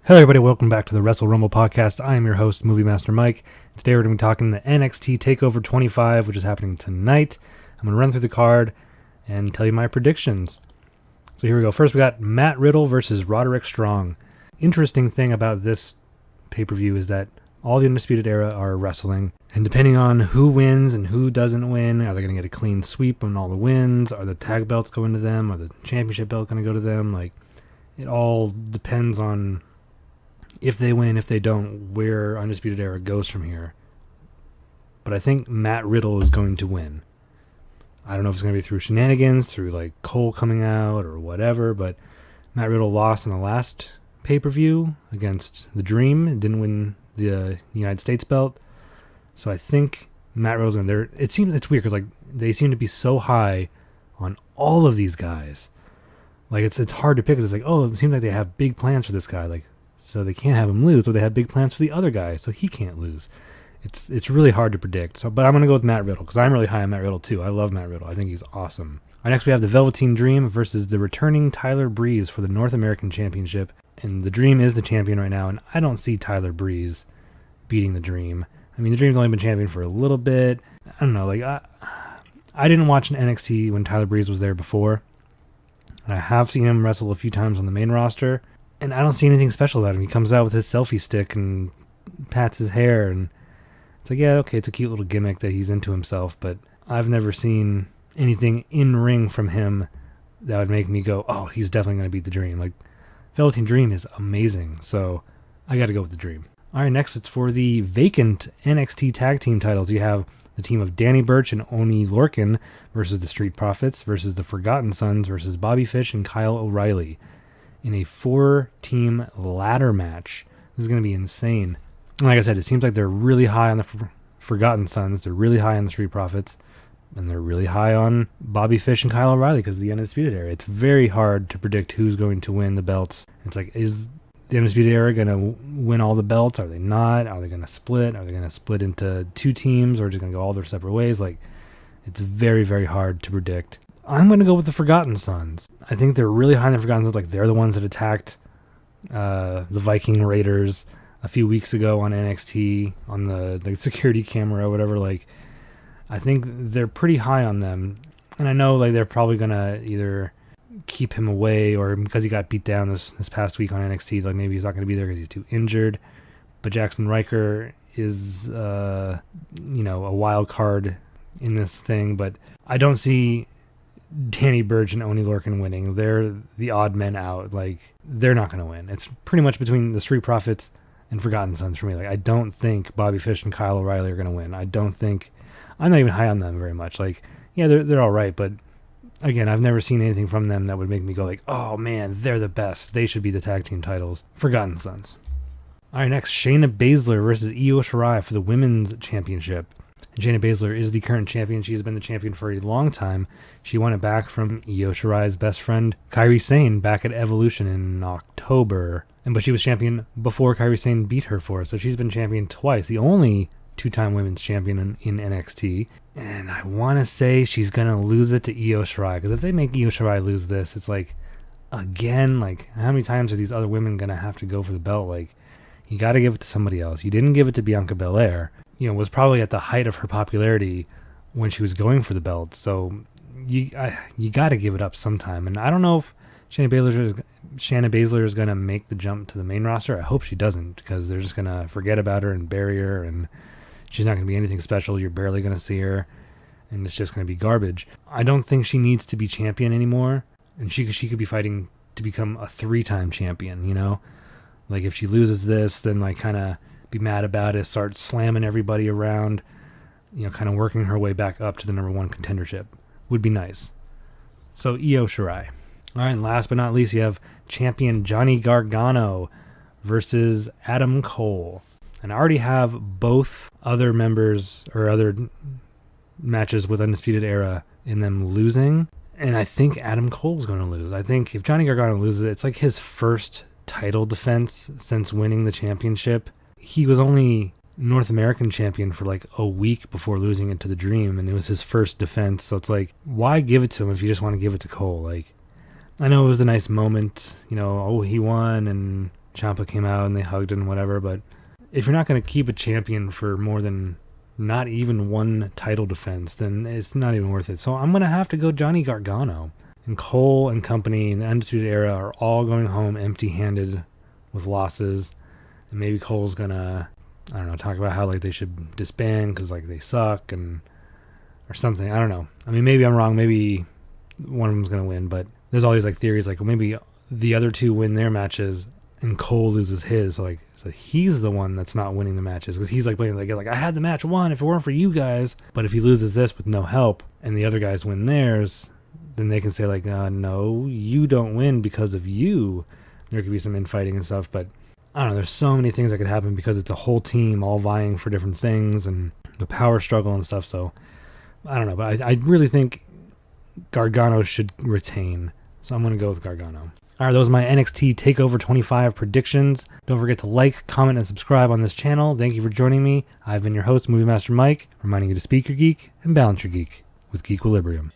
Hello everybody, welcome back to the Wrestle Rumble podcast. I am your host, Movie Master Mike. Today we're going to be talking the NXT Take Over 25, which is happening tonight. I'm going to run through the card and tell you my predictions. So here we go. First we got Matt Riddle versus Roderick Strong. Interesting thing about this pay-per-view is that all the Undisputed Era are wrestling, and depending on who wins and who doesn't win, are they going to get a clean sweep on all the wins? Are the tag belts going to them? Are the championship belt going to go to them? It all depends on if they win, if they don't, where Undisputed Era goes from here. But I think Matt Riddle is going to win. I don't know if it's going to be through shenanigans, through Cole coming out or whatever, but Matt Riddle lost in the last pay-per-view against The Dream. Didn't win the United States belt. So I think Matt Riddle's going to... It's weird because they seem to be so high on all of these guys. It's hard to pick. It's it seems like they have big plans for this guy. So they can't have him lose, or they have big plans for the other guy, so he can't lose. It's really hard to predict. But I'm going to go with Matt Riddle, because I'm really high on Matt Riddle, too. I love Matt Riddle. I think he's awesome. All right, next we have the Velveteen Dream versus the returning Tyler Breeze for the North American Championship. And the Dream is the champion right now, and I don't see Tyler Breeze beating the Dream. I mean, the Dream's only been champion for a little bit. I don't know. I didn't watch an NXT when Tyler Breeze was there before. And I have seen him wrestle a few times on the main roster. And I don't see anything special about him. He comes out with his selfie stick and pats his hair. And it's it's a cute little gimmick that he's into himself. But I've never seen anything in ring from him that would make me go, oh, he's definitely going to beat the Dream. Velveteen Dream is amazing. So I got to go with the Dream. All right, next it's for the vacant NXT Tag Team titles. You have the team of Danny Burch and Oney Lorcan versus the Street Profits versus the Forgotten Sons versus Bobby Fish and Kyle O'Reilly in a 4-team ladder match. This is going to be insane. And like I said, it seems like they're really high on the Forgotten Sons, they're really high on the Street Profits, and they're really high on Bobby Fish and Kyle O'Reilly because of the Undisputed Era. It's very hard to predict who's going to win the belts. It's is the Undisputed Era going to win all the belts? Are they not? Are they going to split? Are they going to split into 2 teams or just going to go all their separate ways? It's very, very hard to predict. I'm going to go with the Forgotten Sons. I think they're really high on the Forgotten Sons. They're the ones that attacked the Viking Raiders a few weeks ago on NXT on the security camera or whatever. I think they're pretty high on them. And I know they're probably going to either keep him away, or because he got beat down this past week on NXT, maybe he's not going to be there because he's too injured. But Jackson Riker is a wild card in this thing, but I don't see Danny Burch and Oney Lorcan winning. They're the odd men out. They're not going to win. It's pretty much between the Street Profits and Forgotten Sons for me. I don't think Bobby Fish and Kyle O'Reilly are going to win. I'm not even high on them very much. They're all right, but again, I've never seen anything from them that would make me go oh man, they're the best. They should be the tag team titles. Forgotten Sons. All right, next, Shayna Baszler versus Io Shirai for the Women's Championship. And Shayna Baszler is the current champion. She's been the champion for a long time. She won it back from Io Shirai's best friend, Kairi Sane, back at Evolution in October. But she was champion before Kairi Sane beat her for it. So she's been champion twice. The only 2-time women's champion in NXT. And I want to say she's going to lose it to Io Shirai. Because if they make Io Shirai lose this, it's again, how many times are these other women going to have to go for the belt? You got to give it to somebody else. You didn't give it to Bianca Belair. Was probably at the height of her popularity when she was going for the belt. So you got to give it up sometime. And I don't know if Shayna Baszler is going to make the jump to the main roster. I hope she doesn't, because they're just going to forget about her and bury her, and she's not going to be anything special. You're barely going to see her, and it's just going to be garbage. I don't think she needs to be champion anymore, and she could be fighting to become a 3-time champion, if she loses this, then kind of be mad about it, start slamming everybody around, kind of working her way back up to the number 1 contendership. Would be nice. So Io Shirai. All right, and last but not least, you have champion Johnny Gargano versus Adam Cole. And I already have both other members or other matches with Undisputed Era in them losing. And I think Adam Cole's going to lose. I think if Johnny Gargano loses, it's his first title defense since winning the championship. He was only North American champion for a week before losing it to the Dream, and it was his first defense. So it's why give it to him if you just want to give it to Cole? I know it was a nice moment, he won, and Ciampa came out and they hugged and whatever, but if you're not going to keep a champion for more than not even one title defense, then it's not even worth it. So I'm going to have to go Johnny Gargano. And Cole and company in the Undisputed Era are all going home empty-handed with losses. And maybe Cole's going to, I don't know, talk about how like they should disband because like they suck and or something. I don't know. I mean, maybe I'm wrong. Maybe one of them's going to win, but there's all these like theories like, well, maybe the other two win their matches and Cole loses his. So he's the one that's not winning the matches because he's like playing like I had the match won if it weren't for you guys. But if he loses this with no help and the other guys win theirs, then they can say like, no, you don't win because of you. There could be some infighting and stuff, but I don't know. There's so many things that could happen because it's a whole team all vying for different things and the power struggle and stuff. So I don't know, but I really think Gargano should retain. So I'm going to go with Gargano. All right, those are my NXT TakeOver 25 predictions. Don't forget to like, comment, and subscribe on this channel. Thank you for joining me. I've been your host, Movie Master Mike, reminding you to speak your geek and balance your geek with Geekquillibrium.